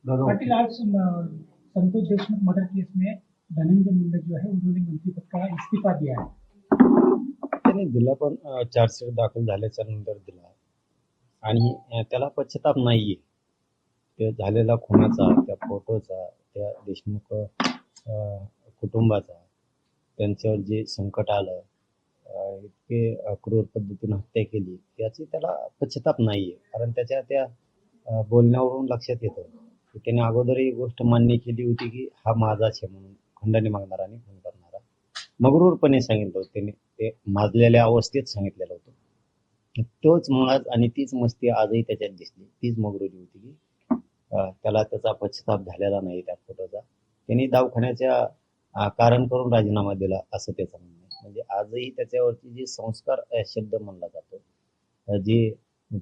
पाटिल आज संतोष देशमुख मर्डर केस में धनंजय मुंडे जो है उन्होंने मंत्री पद का इस्तीफा दिया है। त्याने दिला पण चार्जशीट दाखल झाल्याच्या नंतर दिला आणि त्याला पश्चाताप नाहीये. ते झालेला खुनाचा, त्या फोटोचा, त्या देशमुख कुटुंबाचा, त्यांच्यावर जे संकट आलं, इतके क्रूर पद्धतीने हत्या केली, याची त्याला पश्चाताप नाहीये. कारण त्याच्या त्या बोलण्यावरून लक्षात येतं की त्याने अगोदर ही गोष्ट मान्य केली होती की हा माझाच आहे म्हणून, खंडणी मागणारा आणि खून करणारा. मगरूरपणे सांगितलं होतं त्याने, ते माजलेल्या अवस्थेत सांगितलेलं होतं. तोच माज आणि तीच मस्ती आजही त्याच्यात दिसली, तीच मगरुरी होती की त्याला त्याचा पश्चाताप झालेला नाही त्या फोटोचा. त्यांनी दवाखान्याच्या कारण करून राजीनामा दिला असं त्याचं म्हणणं आहे. म्हणजे आजही त्याच्यावरती जे संस्कार शब्द म्हणला जातो, जे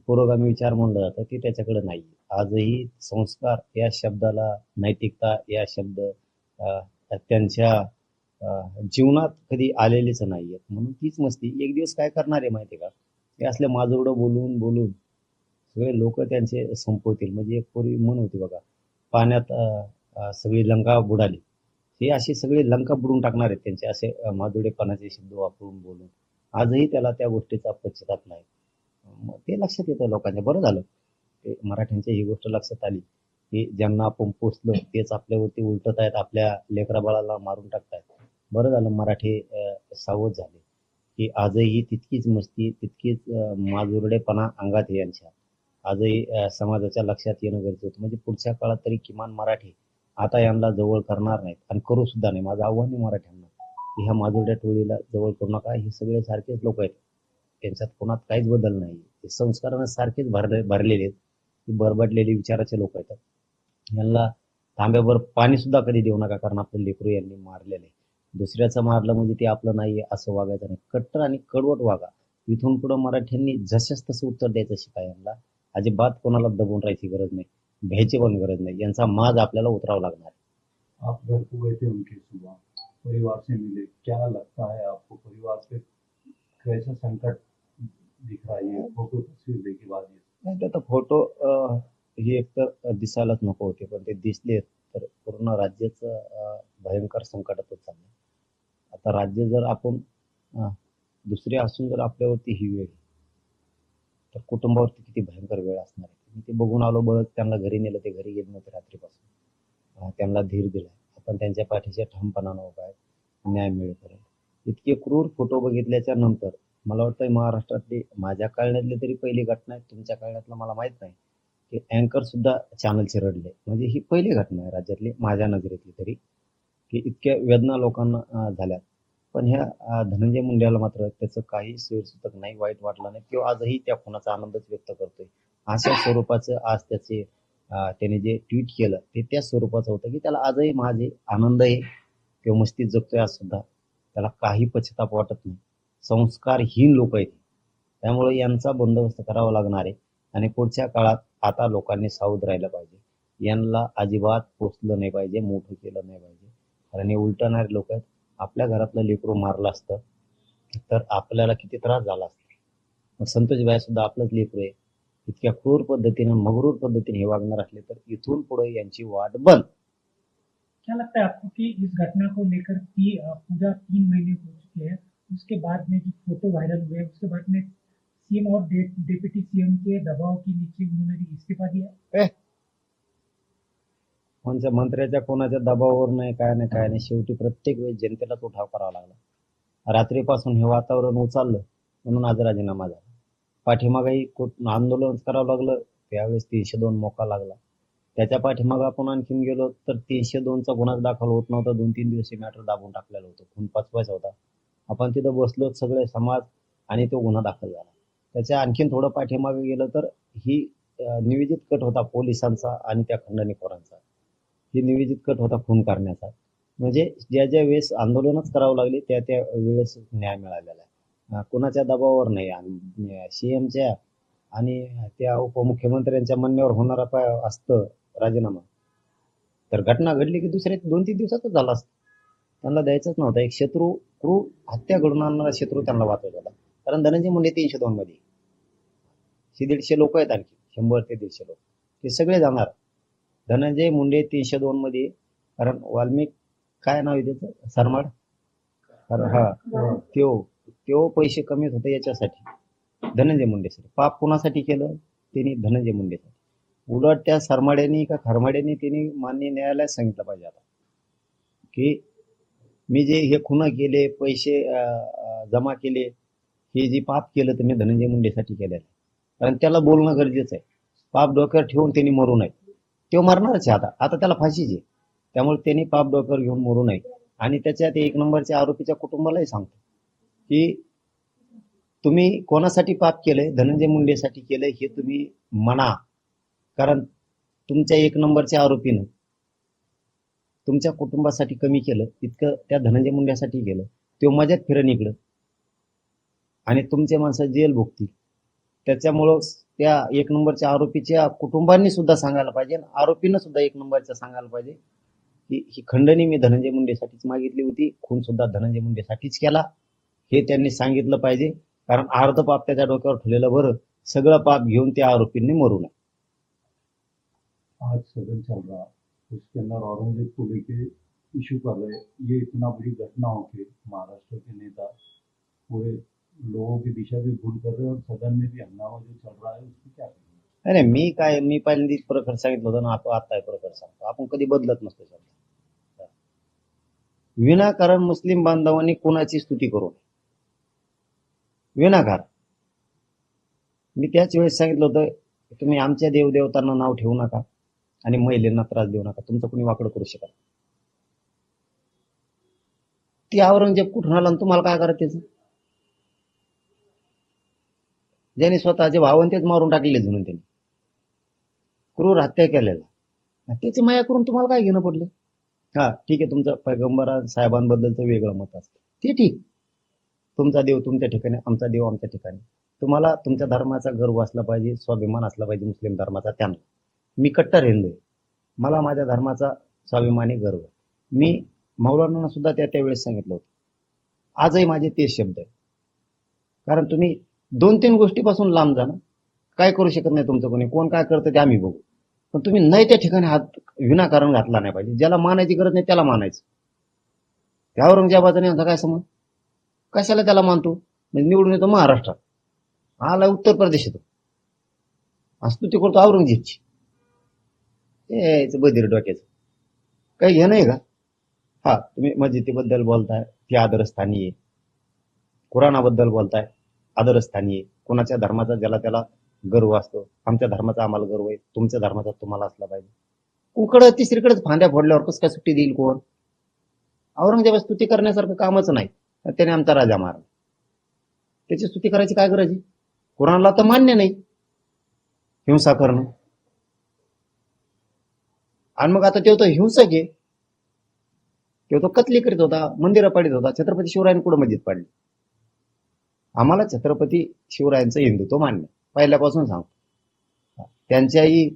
पुरोगामी विचार म्हणलं जातं, ते त्याच्याकडे नाही. आजही संस्कार या शब्दाला, नैतिकता या शब्द त्यांच्या जीवनात कधी आलेलेच नाहीयेत. म्हणून तीच मस्ती एक दिवस काय करणार आहे माहिती आहे का, हे असले माजोरडं बोलून बोलून सगळे लोक त्यांचे संपवतील. म्हणजे एक पूर्वी म्हण होती बघा, पाण्यात सगळी लंका बुडाली, हे अशी सगळी लंका बुडून टाकणार आहेत त्यांचे असे माजुडेपणाचे शब्द वापरून बोलून. आजही त्याला त्या गोष्टीचा पश्चाताप नाही. मग ते लक्षात येतं लोकांच्या. बरं झालं ते मराठ्यांच्या ही गोष्ट लक्षात आली की ज्यांना आपण पोचलो तेच आपल्यावरती उलटत आहेत, आपल्या लेकरा बाळाला मारून टाकतायत. बरं झालं मराठी सावध झाले की आजही तितकीच मस्ती, तितकीच माजुरडेपणा अंगात आहे यांच्या. आजही समाजाच्या लक्षात येणं गरजेचं होतं. म्हणजे पुढच्या काळात तरी किमान मराठी आता यांना जवळ करणार नाहीत आणि करू सुद्धा नाही. माझं आव्हान आहे मराठ्यांना की ह्या माजुरड्या टोळीला जवळ करू नका. हे सगळे सारखेच लोक आहेत, त्यांच्यात कोणात काहीच बदल नाही. ते संस्कारानं सारखेच भरलेले आहेत, बरबडलेले विचाराचे लोक आहेत. यांना तांब्यावर पाणी सुद्धा कधी देऊ नका, कारण आपलं लेकरू यांनी मारलेलं आहे. दुसऱ्याचं मारलं म्हणजे ते आपलं नाहीये असं वागायचं नाही. कट्टर आणि कडवट वागा. इथून पुढे मराठ्यांनी जशाच तसं उत्तर द्यायचं शिका. यांना अजिबात कोणाला दबून राहायची गरज नाही, भ्यायची पण गरज नाही. यांचा माज आपल्याला उतरावा लागणार आहे. आप घर को गए थे उनके सुबह, परिवार से मिले, क्या लगता है आपको परिवार पे कैसा संकट दिख रहा है ये फोटो तस्वीर देखे बाद? नाही तर फोटो हे एकतर दिसायलाच नको होते, पण ते दिसले तर पूर्ण राज्याचं भयंकर संकटातच चाललं. आता राज्य जर आपण दुसरे असून जर आपल्यावरती ही वेळ, तर कुटुंबावरती किती भयंकर वेळ असणार आहे. मी ते बघून आलो. बळच त्यांना घरी नेलं, ते घरी गेले नव्हते रात्रीपासून. त्यांना धीर दिला, आपण त्यांच्या पाठीशी ठामपणानं उभा आहे न्याय मिळेपर्यंत. इतके क्रूर फोटो बघितल्याच्या नंतर मला वाटतं महाराष्ट्रातली, माझ्या कळण्यातली तरी पहिली घटना आहे, तुमच्या कळण्यातलं मला माहित नाही, की अँकर सुद्धा चॅनलचे रडले. म्हणजे ही पहिली घटना आहे राज्यातली माझ्या नजरेतली तरी, की इतक्या वेदना लोकांना झाल्या. पण ह्या धनंजय मुंडेला मात्र त्याचं काही सोयीसुतक नाही, वाईट वाटलं नाही. किंवा आजही त्या खुनाचा आनंदच व्यक्त करतोय. अशा स्वरूपाचं आज त्याचे त्याने जे ट्विट केलं ते त्या स्वरूपाचं होतं की त्याला आजही माझे आनंद आहे, किंवा मस्तीत जगतोय आज सुद्धा, त्याला काही पश्चाताप वाटत नाही. संस्कारहीन लोक आहेत, त्यामुळे यांचा बंदोबस्त करावा लागणार आहे. आणि पुढच्या काळात आता लोकांनी सावध राहिलं पाहिजे. यांना अजिबात पोचलं नाही पाहिजे, मोठं केलं नाही पाहिजे. कारण हे उलटणारे लोक आहेत. आपल्या घरातलं लेकरू मारलं असतं तर आपल्याला किती त्रास झाला असता. मग संतोष भाई सुद्धा आपलंच लेकरू आहे. इतक्या क्रूर पद्धतीने, मगरूर पद्धतीने हे वागणार असले तर इथून पुढे यांची वाट बंद. क्या लगता है आपको कि इस घटना को लेकर पूरा 3 महीने हो चुके हैं, उसके बाद में जो फोटो वायरल हुए उसके बाद में सीएम और डिप्टी सीएम के दबाव के नीचे उन्होंने इस्तीफा दिया? कोणत्या मंत्र्याच्या कोणाच्या दबावावर नाही, काय नाही. शेवटी प्रत्येक वेळेस जनतेलाच उठाव करावा लागला. रात्रीपासून हे वातावरण उचललं म्हणून आज राजीनामा झाला. पाठीमागही आंदोलन करावं लागलं, त्यावेळेस 302 मोका लागला. त्याच्या पाठीमागं आपण आणखीन गेलो तर 302चा गुन्हा दाखल होत नव्हता. 2-3 दिवस मॅटर दाबून टाकलेलं होतं, खून पचवायचा होता. आपण तिथं बसलो सगळे समाज आणि तो गुन्हा दाखल झाला. त्याच्या आणखीन थोडं पाठीमागे गेलं तर ही नियोजित कट होता पोलिसांचा आणि त्या खंडणीखोरांचा. ही नियोजित कट होता खून करण्याचा. म्हणजे ज्या ज्या वेळेस आंदोलनच करावं लागले त्या त्या वेळेस न्याय मिळालेला आहे. कोणाच्या दबावावर नाही. आणि सीएमच्या आणि त्या उपमुख्यमंत्र्यांच्या म्हणण्यावर होणारा असतं राजीनामा, तर घटना घडली की दुसऱ्या 2-3 दिवसातच झाला असतं. त्यांना द्यायचंच नव्हतं. एक शत्रू, क्रूर हत्या घडून आणणारा शत्रू त्यांना वाचवला. कारण धनंजय मुंडे 302 मध्ये 150 लोक आहेत, आणखी 100 ते 150 लोक, ते सगळे जाणार. धनंजय मुंडे 302 मध्ये, कारण वाल्मिक काय नाव आहे त्याचं, सरमाड, हा, त्यो पैसे कमीत होते याच्यासाठी, धनंजय मुंडेसाठी. पाप कुणासाठी केलं त्यांनी, धनंजय मुंडेसाठी. उलट त्या सरमाड्यांनी का खरमाड्यांनी त्यांनी मान्य न्यायालयात सांगितलं पाहिजे आता की मी जे हे खुनं केले, पैसे जमा केले, हे जे पाप केलं तुम्ही धनंजय मुंडेसाठी केलेलं आहे. कारण त्याला बोलणं गरजेचं आहे. पाप डोक्यावर ठेवून त्यांनी मरू नये. तो मरणारच आहे आता त्याला फाशीची आहे. त्यामुळे त्यांनी पाप डोक्यावर घेऊन मरू नये. आणि त्याच्यात 1 नंबरच्या आरोपीच्या कुटुंबालाही सांगतो की तुम्ही कोणासाठी पाप केलंय, धनंजय मुंडेसाठी केलंय हे तुम्ही म्हणा. कारण तुमच्या 1 नंबरच्या आरोपीनं तुमच्या कुटुंबासाठी कमी केलं, इतकं त्या धनंजय मुंड्यासाठी केलं. तो मजात फिरण इकडं आणि तुमचे माणसं जेल भोगतील. त्याच्यामुळं त्या 1 नंबरच्या आरोपीच्या कुटुंबांनी सुद्धा सांगायला पाहिजे, आरोपीनं सुद्धा 1 नंबरच्या सांगायला पाहिजे की ही खंडणी मी धनंजय मुंडेसाठीच मागितली होती, खून सुद्धा धनंजय मुंडेसाठीच केला, हे त्यांनी सांगितलं पाहिजे. कारण अर्ध पाप त्याच्या डोक्यावर ठेवलेलं बरं, सगळं पाप घेऊन त्या आरोपींनी मरू नये. आज सदन चल रहा, उसके अंदर औरंगजेब को लेके इशू कर रहे, ये इतना बड़ी घटना हो के महाराष्ट्र के नेता पूरे लोगों की दिशा भी भूल कर रहे हैं और सदन में भी हंगामा जो चल रहा है उसको क्या करेंगे? नाही मी पहिल्यांदाच प्रकार सांगितलं होतं ना, आता प्रकार सांगतो. आपण कधी बदलत नसतो शब्द. विनाकारण मुस्लिम बांधवांनी कोणाची स्तुती करू नये, विनाकारण. मी त्याच वेळेस सांगितलं होतं तुम्ही आमच्या देवदेवतांना नाव ठेवू नका आणि महिलांना त्रास देऊ नका, तुमचं कोणी वाकडं करू शकत. ती औरंगजेब कुठून आला आणि तुम्हाला काय करायचं त्याचं? ज्यांनी स्वतःचे भावन तेच मारून टाकलेले म्हणून त्यांनी क्रूर हत्या केलेला, त्याची माया करून तुम्हाला काय घेणं पडलं? हा ठीक आहे, तुमचं पैगंबर साहेबांबद्दलचं वेगळं मत असतं, ते ठीक. तुमचा देव तुमच्या ठिकाणी, आमचा देव आमच्या ठिकाणी. तुम्हाला तुमच्या धर्माचा गर्व असला पाहिजे, स्वाभिमान असला पाहिजे मुस्लिम धर्माचा. त्यांना मी कट्टर हिंदू आहे, मला माझ्या धर्माचा स्वाभिमानी गर्व. मी मौलाना सुद्धा त्यावेळेस सांगितलं होतं, आजही माझे तेच शब्द आहे. कारण तुम्ही 2-3 गोष्टीपासून लांब जा ना, काय करू शकत नाही तुमचं कोणी, कोण काय करतं ते आम्ही बघू. पण तुम्ही नाही त्या ठिकाणी हात विनाकारण घातला नाही पाहिजे. ज्याला मानायची गरज नाही त्याला मानायचं. त्या औरंगजेबाचा यांचा काय समज, कशाला त्याला मानतो? म्हणजे निवडून येतो महाराष्ट्रात, आला उत्तर प्रदेश येतो, स्तुती करतो औरंगजेबची. बधीर डोक्याचं काही घेणं आहे का? हा, तुम्ही मस्जिदीबद्दल बोलताय, ती आदरस्थानी आहे. कुराणाबद्दल बोलताय, आदरस्थानी आहे. कोणाच्या धर्माचा ज्याला त्याला गर्व असतो. आमच्या धर्माचा आम्हाला गर्व आहे, तुमच्या धर्माचा तुम्हाला असला पाहिजे. कुकडं तिसरीकडेच फांद्या फोडल्यावर कसं काय सुट्टी देईल कोण? औरंगजेब स्तुती करण्यासारखं कामच नाही. त्याने आमचा राजा मारला, त्याची स्तुती करायची काय गरज आहे? कुराणला तर मान्य नाही हिंसा करणं. आणि मग आता तो हिंसक आहे, तो कत्ली करीत होता, मंदिरं पाडीत होता. छत्रपती शिवरायांनी कुठं मस्जिद पाडली? आम्हाला छत्रपती शिवरायांचं हिंदुत्व मान्य पहिल्यापासून सांगतो. त्यांच्याही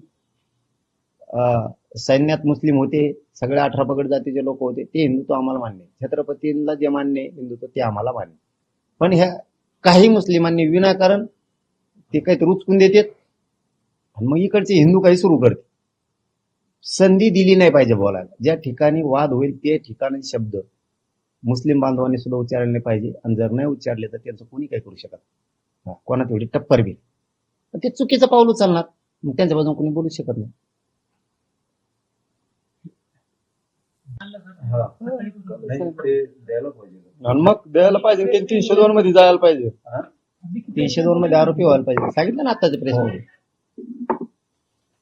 सैन्यात मुस्लिम होते, सगळे 18 पगड जातीचे लोक होते, ते हिंदुत्व आम्हाला मान्य. छत्रपतींना जे मान्य हिंदुत्व ते आम्हाला मान्य. पण ह्या काही मुस्लिमांनी विनाकारण ते काही रुचकून देतात आणि मग इकडचे हिंदू काही सुरू करते. संधी दिली नाही पाहिजे बोलायला. ज्या ठिकाणी वाद होईल ते ठिकाणी शब्द मुस्लिम बांधवांनी सुद्धा उच्चारले नाही पाहिजे. आणि जर नाही उच्चारले तर त्यांचं कोणी काही करू शकत, कोणा तेवढी टप्पर बी. ते चुकीचं पाऊल उचलणार, मग त्यांच्या बाजून कोणी बोलू शकत नाही. नाही, ते द्यायला पाहिजे. आणि मग द्यायला पाहिजे, ते 302 मध्ये जायला पाहिजे. 302 मध्ये आरोपी व्हायला पाहिजे. सांगितलं ना आताच्या प्रेसमध्ये.